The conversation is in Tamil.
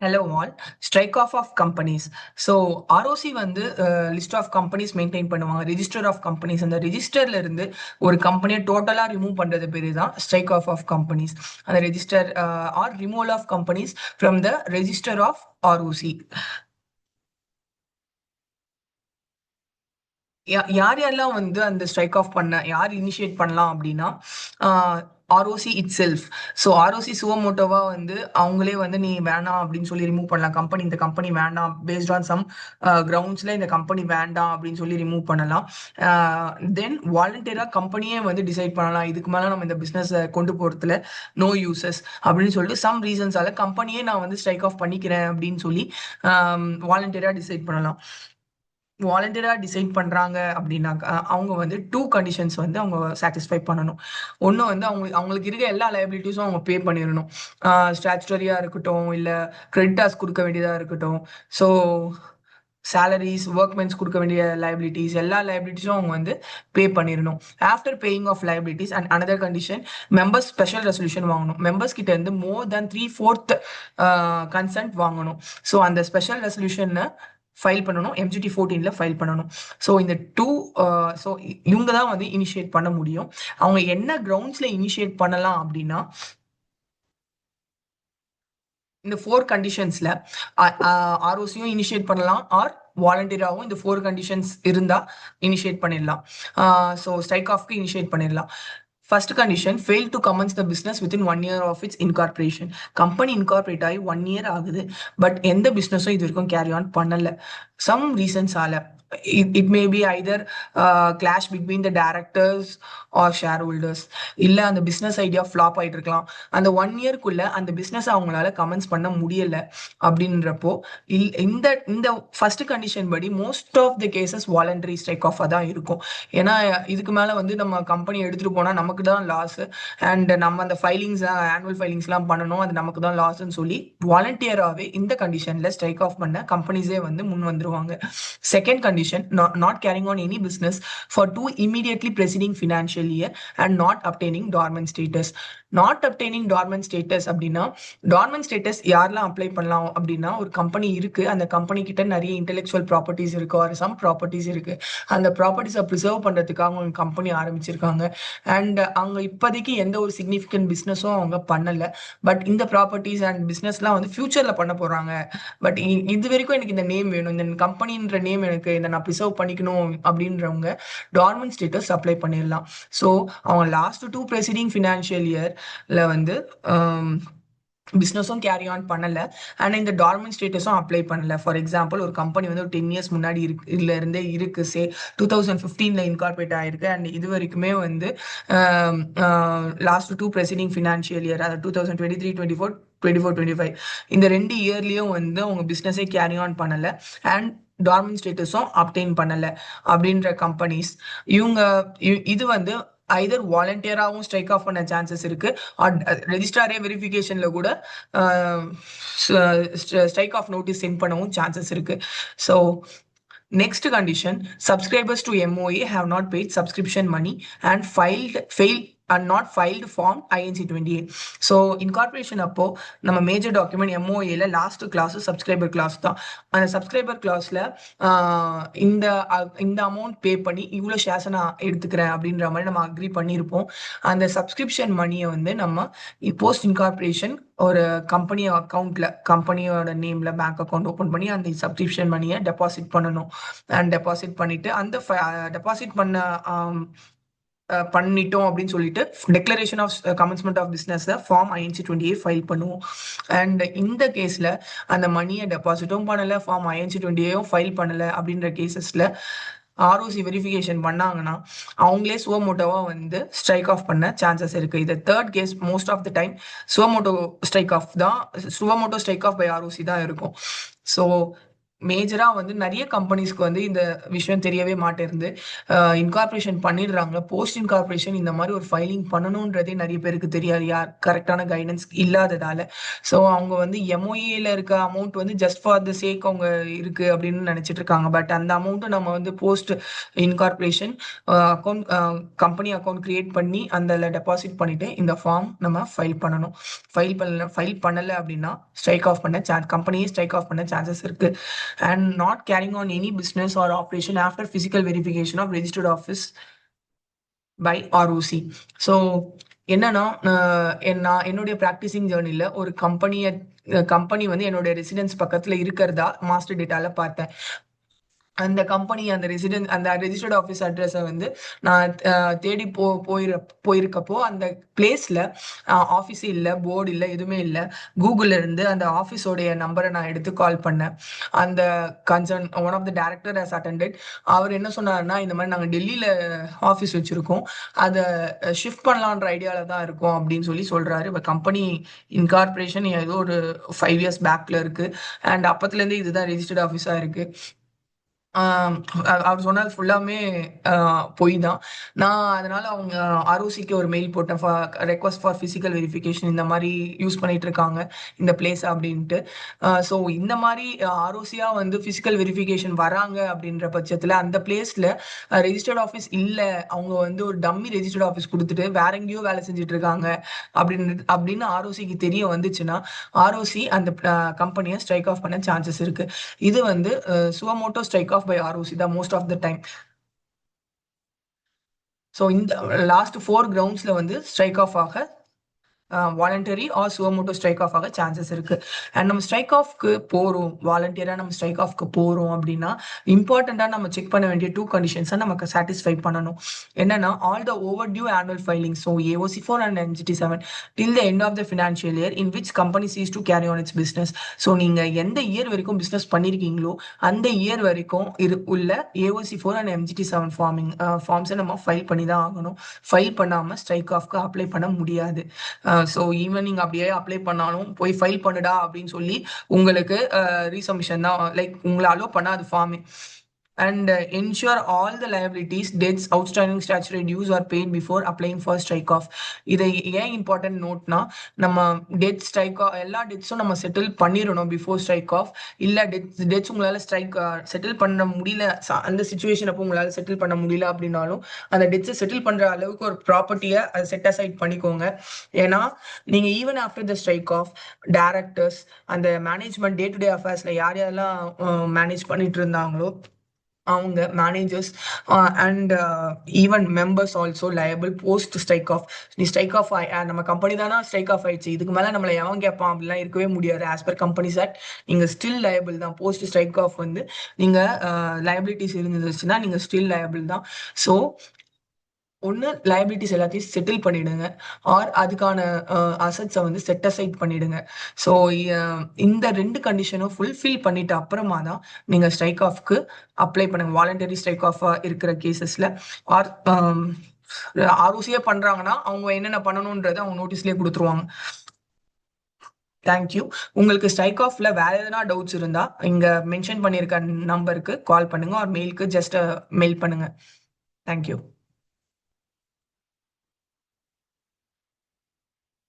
Hello all. Strike off of companies. So ROC வந்து லிஸ்ட் ஆஃப் கம்பெனிஸ் மெயின்டைன் பண்ணுவாங்க, ரெஜிஸ்டர் ஆஃப் கம்பெனிஸ். அந்த ரெஜிஸ்டர்ல இருந்து ஒரு கம்பெனியை டோட்டலா ரிமூவ் பண்றது பேரு தான் ஸ்ட்ரைக் ஆஃப் ஆஃப் கம்பெனிஸ். அந்த register or removal of companies from the register of ROC. யார் யாரெல்லாம் வந்து அந்த ஸ்ட்ரைக் ஆஃப் யார் இனிஷியேட் பண்ணலாம் அப்படின்னா ROC itself. So ROC சுவமோட்டோவா வந்து அவங்களே வந்து நீ வேணாம் அப்படின்னு சொல்லி ரிமூவ் பண்ணலாம். இந்த கம்பெனி வேண்டாம், பேஸ்ட் ஆன் சம் கிரவுண்ட்ஸ்ல இந்த கம்பெனி வேண்டாம் அப்படின்னு சொல்லி ரிமூவ் பண்ணலாம். தென் வாலண்டியரா கம்பெனியே வந்து டிசைட் பண்ணலாம், இதுக்கு மேல நம்ம இந்த பிசினஸ் கொண்டு போறதுல நோ யூசஸ் அப்படின்னு சொல்லிட்டு சம் ரீசன்ஸால கம்பெனியே நான் வந்து ஸ்ட்ரைக் ஆஃப் பண்ணிக்கிறேன் அப்படின்னு சொல்லி வாலண்டியரா டிசைட் பண்ணலாம். வாலண்டியரா டிசைட் பண்றாங்க அப்படின்னாக்கா அவங்க வந்து 2 கண்டிஷன்ஸ் வந்து அவங்க சாட்டிஸ்ஃபை பண்ணணும். ஒண்ணு வந்து அவங்களுக்கு இருக்க எல்லா லைபிலிட்டிஸும் அவங்க பே பண்ணிடணும். ஸ்டாச்சுட்டரியா இருக்கட்டும், இல்ல கிரெடிட்டார்ஸ் கொடுக்க வேண்டியதா இருக்கட்டும். ஸோ சேலரிஸ், ஒர்க்மென்ஸ் கொடுக்க வேண்டிய லைபிலிட்டிஸ், எல்லா லைபிலிட்டிஸும் அவங்க வந்து பே பண்ணிடணும். After paying of liabilities and another condition, members special resolution வாங்கணும். மெம்பர்ஸ் கிட்ட இருந்து மோர் தேன் 3/4 கன்சென்ட் வாங்கணும். ஸோ அந்த ஸ்பெஷல் ரெசல்யூஷன் ஃபைல் பண்ணணும், MGT 14ல ஃபைல் பண்ணணும். ஸோ இந்த ஸோ இவங்க தான் வந்து இனிஷியேட் பண்ண முடியும். அவங்க என்ன கிரவுண்ட்ஸ்ல இனிஷியேட் பண்ணலாம் அப்படின்னா, இந்த 4 கண்டிஷன்ஸ்ல ஆர்ஓசியும் இனிஷியேட் பண்ணலாம், ஆர் வாலண்டியராகவும் இந்த 4 கண்டிஷன்ஸ் இருந்தா இனிஷியேட் பண்ணிடலாம். ஸோ ஸ்ட்ரைக் ஆஃப்க்கு இனிஷியேட் பண்ணிடலாம். First condition, fail to commence the business within 1 year of its incorporation. Company incorporate ஆகி 1 year ஆகுது, பட் எந்த பிஸ்னஸும் இது வரைக்கும் கேரி ஆன் பண்ணல. சம் ரீசன்ஸால it may be either clash between the directors or shareholders, இல்ல அந்த பிசினஸ் ஐடியா ஃபிளாப் ஆயிட்டு இருக்கலாம். அந்த 1 yearக்குள்ள அந்த பிசினஸ் அவங்களால கமென்ஸ் பண்ண முடியல அப்படின்றப்போ இந்த இந்த ஃபர்ஸ்ட் கண்டிஷன் படி most of the cases voluntary strike off தான் இருக்கும். ஏன்னா இதுக்கு மேல வந்து நம்ம கம்பெனி எடுத்துட்டு போனா நமக்கு தான் லாஸ், அண்ட் நம்ம அந்த ஃபைலிங்ஸ், ஆனுவல் ஃபைலிங்ஸ்லாம் பண்ணணும், அது நமக்கு தான் லாஸ்ன்னு சொல்லி வாலண்டியராகவே இந்த கண்டிஷன்ல ஸ்ட்ரைக் ஆஃப் பண்ண கம்பெனிஸே வந்து முன் வந்துருவாங்க. Second condition, not carrying on any business for 2 immediately preceding financial year and not obtaining dormant status. not obtaining dormant status அப்படின்னா, dormant status யாரெல்லாம் அப்ளை பண்ணலாம் அப்படின்னா, ஒரு கம்பெனி இருக்கு, அந்த கம்பெனி கிட்ட நிறைய இன்டெலெக்சுவல் ப்ராப்பர்ட்டிஸ் இருக்கு, ஒரு சம் ப்ராப்பர்ட்டிஸ் இருக்கு, அந்த ப்ராப்பர்ட்டிஸை ப்ரிசர்வ் பண்றதுக்காக அவங்க கம்பெனி ஆரம்பிச்சிருக்காங்க. அண்ட் அவங்க இப்போதைக்கு எந்த ஒரு சிக்னிஃபிகன்ட் பிஸ்னஸும் அவங்க பண்ணல, பட் இந்த ப்ராப்பர்ட்டிஸ் அண்ட் பிஸ்னஸ்லாம் வந்து ஃபியூச்சர்ல பண்ண போறாங்க. பட் இது வரைக்கும் எனக்கு இந்த நேம் வேணும், இந்த கம்பெனின்ற நேம் எனக்கு இதை நான் ப்ரிசர்வ் பண்ணிக்கணும் அப்படின்றவங்க டார்மன்ட் ஸ்டேட்டஸ் அப்ளை பண்ணிடலாம். ஸோ அவங்க லாஸ்ட் 2 ப்ரெசிடிங் ஃபினான்ஷியல் இயர்ல வந்து பிஸ்னஸும் கேரி ஆன் பண்ணல, அண்ட் இந்த டார்மன்ட் ஸ்டேட்டஸும் அப்ளை பண்ணல. ஃபார் எக்ஸாம்பிள், ஒரு கம்பெனி வந்து ஒரு 10 years முன்னாடி இதுல இருந்தே இருக்கு, சே 2015ல இன்கார்பரேட் ஆயிருக்கு, அண்ட் இது வரைக்குமே வந்து லாஸ்ட் 2 ப்ரெசிடிங் ஃபினான்ஷியல் இயர், அதாவது 2023, 24, 24-25 இந்த 2 இயர்லயும் வந்து அவங்க பிஸ்னஸே கேரி ஆன் பண்ணல, அண்ட் டார்மன்ட் ஸ்டேட்டஸும் அப்டெயின் பண்ணல அப்படின்ற கம்பெனிஸ், இது வந்து ஐதர் வாலண்டியராகவும் ஸ்ட்ரைக் ஆஃப் பண்ண சான்சஸ் இருக்கு, ரெஜிஸ்ட்ராரே வெரிஃபிகேஷன்ல கூட ஸ்ட்ரைக் ஆஃப் நோட்டீஸ் சென்ட் பண்ணவும் சான்சஸ் இருக்கு. So next condition, subscribers to MOA have not paid subscription money and failed and not filed form INC 28. So incorporation அப்போ நம்ம மேஜர் டாக்குமெண்ட் MOAல லாஸ்ட் கிளாஸ் சப்ஸ்கிரைபர் கிளாஸ் தான். அந்த சப்ஸ்கிரைபர் கிளாஸ்ல இந்த அமௌண்ட் பே பண்ணி இவ்வளோ ஷேர்ஸ் நான் எடுத்துக்கிறேன் அப்படின்ற மாதிரி நம்ம அக்ரி பண்ணியிருப்போம். அந்த சப்ஸ்கிரிப்ஷன் மணியை வந்து நம்ம போஸ்ட் இன்கார்பரேஷன் ஒரு கம்பெனி அக்கௌண்ட்ல, கம்பெனியோட நேம்ல பேங்க் அக்கௌண்ட் ஓப்பன் பண்ணி அந்த சப்ஸ்கிரிப்ஷன் மணியை டெபாசிட் பண்ணணும். அண்ட் டெபாசிட் பண்ணிட்டு அந்த டெபாசிட் பண்ணிட்டோம் அப்படின்னு சொல்லிட்டு declaration of commencement of business form INC 28 file பண்ணுவோம். அண்ட் இந்த கேஸ்ல அந்த மணியை டெபாசிட்டும் பண்ணல, ஃபார்ம் INC 28 ஃபைல் பண்ணல அப்படின்ற கேசஸ்ல ROC வெரிஃபிகேஷன் பண்ணாங்கன்னா அவங்களே சுவமோட்டோவா வந்து ஸ்ட்ரைக் ஆஃப் பண்ண சான்சஸ் இருக்கு. இது third case. Most of the time suo motu strike off by ROC தான் இருக்கும். ஸோ மேஜரா வந்து நெறைய கம்பெனிஸ்க்கு வந்து இந்த விஷயம் தெரியவே மாட்டேன்து. இன்கார்ப்பரேஷன் பண்ணிடுறாங்க. போஸ்ட் இன்கார்ப்பரேஷன் இந்த மாரி ஒரு ஃபைலிங் பண்ணணுன்றதே நெறைய பேருக்கு தெரியாது. கரெக்ட்டான கைடன்ஸ் இல்லாததால. ஸோ அவங்க வந்து எம்ஓஏல இருக்க அமௌண்ட் வந்து ஜஸ்ட் ஃபார் த சேக் அவங்க இருக்கு அப்படின்னு நெனைச்சிட்டு இருக்காங்க. பட் அந்த அமௌண்ட்ட நம்ம வந்து post incorporation account company account create பண்ணி அதுல டெபாசிட் பண்ணிட்டு இந்த ஃபார்ம் நம்ம ஃபைல் பண்ணணும். ஃபைல் பண்ணல அப்படின்னா ஸ்ட்ரைக் ஆஃப் பண்ண கம்பெனியே ஸ்ட்ரைக் ஆஃப் பண்ண சான்சஸ் இருக்கு. And not carrying on any business or operation after physical verification of registered office by ROC. So என்னன்னா நான் என்னுடைய ப்ராக்டிசிங் ஜேர்னில ஒரு கம்பெனி வந்து என்னுடைய ரெசிடென்ஸ் பக்கத்துல இருக்கிறதா மாஸ்டர் டேட்டால பார்த்தேன். அந்த கம்பெனி அந்த ரெஜிஸ்டர்ட் ஆஃபீஸ் அட்ரஸ வந்து நான் தேடி போயிருக்கப்போ அந்த பிளேஸ்ல ஆஃபீஸ் இல்ல, போர்டு இல்ல, எதுவுமே இல்ல. கூகுள்ல இருந்து அந்த ஆஃபீஸோடைய நம்பரை நான் எடுத்து கால் பண்ணேன். அந்த concern one of the director has attended. அவர் என்ன சொன்னாருன்னா, இந்த மாதிரி நாங்க டெல்லியில ஆஃபீஸ் வச்சிருக்கோம். அதை ஷிஃப்ட் பண்ணலான்ற ஐடியால தான் இருக்கோம் அப்படின்னு சொல்றாரு. இப்போ கம்பெனி இன்கார்பரேஷன் ஏதோ ஒரு 5 இயர்ஸ் பேக்ல இருக்கு. அண்ட் அப்பத்துலேருந்து இதுதான் ரெஜிஸ்டர்ட் ஆஃபீஸா இருக்கு. அவர் சொன்னது ஃபுல்லாமே பொய் தான். நான் அதனால அவங்க ஆர்ஓசிக்கு ஒரு மெயில் போட்டேன். ரெக்வஸ்ட் ஃபார் பிசிக்கல் வெரிஃபிகேஷன் இந்த மாதிரி யூஸ் பண்ணிட்டு இருக்காங்க இந்த பிளேஸ் அப்படின்ட்டு. ஸோ இந்த மாதிரி ஆர்ஓசியா வந்து பிசிக்கல் வெரிஃபிகேஷன் வராங்க அப்படின்ற பட்சத்தில் அந்த பிளேஸ்ல ரெஜிஸ்டர்ட் ஆஃபீஸ் இல்லை, அவங்க வந்து ஒரு டம்மி ரெஜிஸ்டர்ட் ஆஃபீஸ் கொடுத்துட்டு வேற எங்கேயோ வேலை செஞ்சுட்டு இருக்காங்க அப்படின்னு ஆர்ஓசிக்கு தெரிய வந்துச்சுன்னா ஆர்ஓசி அந்த கம்பெனியை ஸ்ட்ரைக் ஆஃப் பண்ண சான்சஸ் இருக்கு. இது வந்து suo motu strike off by ROC the most of the time. So இந்த லாஸ்ட் 4 கிரவுண்ட்ஸ்ல வந்து ஸ்ட்ரைக் ஆஃப் ஆக voluntary or suo motu strike off ஆக சான்சஸ் இருக்கு. அண்ட் நம்ம ஸ்ட்ரைக் ஆஃப்க்கு போறோம், வாலண்டியரா நம்ம ஸ்ட்ரைக் ஆஃப்க்கு போறோம் அப்படின்னா இம்பார்ட்டண்டா நம்ம செக் பண்ண வேண்டிய 2 கண்டிஷன்ஸை நமக்கு சாட்டிஸ்ஃபை பண்ணணும். என்னன்னா all the overdue annual filing, so AOC4 and MGT7 till the end of the financial year in which company cease to carry on its business. So நீங்க எந்த இயர் வரைக்கும் பிசினஸ் பண்ணிருக்கீங்களோ அந்த இயர் வரைக்கும் உள்ள AOC4 அண்ட் MGT7 ஃபார்ம்ஸை நம்ம ஃபைல் பண்ணி தான் ஆகணும். ஃபைல் பண்ணாம ஸ்ட்ரைக் ஆஃப்க்கு அப்ளை பண்ண முடியாது. ஸோ ஈவன் நீங்க அப்படியே அப்ளை பண்ணாலும் போய் ஃபைல் பண்ணுடா அப்படின்னு சொல்லி உங்களுக்கு ரீசப்மிஷன் தான், லைக் உங்களை அலோ பண்ணாது ஃபார்மே. And ensure all the liabilities, debts, outstanding statutory dues are paid before applying for strike off. இதை ஏன் இம்பார்ட்டன்ட் நோட்னா, நம்ம டெட் ஸ்ட்ரைக் ஆஃப் எல்லா டெட்ஸும் நம்ம செட்டில் பண்ணிடணும் பிஃபோர் ஸ்ட்ரைக் ஆஃப். இல்லை டெட்ஸ் உங்களால் செட்டில் பண்ண முடியல, அந்த சுச்சுவேஷன் அப்போ உங்களால் செட்டில் பண்ண முடியல அப்படின்னாலும் அந்த டெட்ஸை செட்டில் பண்ற அளவுக்கு ஒரு ப்ராப்பர்ட்டியை அதை செட் அசைட் பண்ணிக்கோங்க. ஏன்னா நீங்க even after the strike off directors அந்த மேனேஜ்மெண்ட் டே டு டே அஃபேர்ஸ்ல யாரெல்லாம் மேனேஜ் பண்ணிட்டு இருந்தாங்களோ அவங்க managers and even members also liable post strike off. நீ ஸ்ட்ரைக் ஆஃப் நம்ம கம்பெனி தானா ஸ்ட்ரைக் ஆஃப் ஆயிடுச்சு, இதுக்கு மேலே நம்மளை எவன் கேட்பான் அப்படிலாம் இருக்கவே முடியாது. ஆஸ் பர் கம்பெனிஸ் ஆக்ட் நீங்க ஸ்டில் லயபிள் தான். போஸ்ட் ஸ்ட்ரைக் ஆஃப் வந்து நீங்க லயபிலிட்டிஸ் இருந்துச்சுன்னா நீங்க ஸ்டில் லயபிள் தான். ஸோ ஒன்று லைபிலிட்டிஸ் எல்லாத்தையும் செட்டில் பண்ணிடுங்க, ஆர் அதுக்கான அசட்ஸை வந்து செட் அசைட் பண்ணிடுங்க. ஸோ இந்த 2 கண்டிஷனும் ஃபுல்ஃபில் பண்ணிட்டு அப்புறமா தான் நீங்க ஸ்ட்ரைக் ஆஃப்க்கு அப்ளை பண்ணுங்க. வாலண்டரி ஸ்ட்ரைக் ஆஃப் இருக்கிற கேசஸ்ல ஆர் ஆர்ஓசியே பண்றாங்கன்னா அவங்க என்னென்ன பண்ணணும்ன்றதை அவங்க நோட்டீஸ்லேயே கொடுத்துருவாங்க. தேங்க்யூ. உங்களுக்கு ஸ்ட்ரைக் ஆஃப்ல வேற எதனா டவுட்ஸ் இருந்தா இங்க மென்ஷன் பண்ணியிருக்க நம்பருக்கு கால் பண்ணுங்க, ஆர் மெயிலுக்கு ஜஸ்ட் மெயில் பண்ணுங்க. தேங்க்யூ.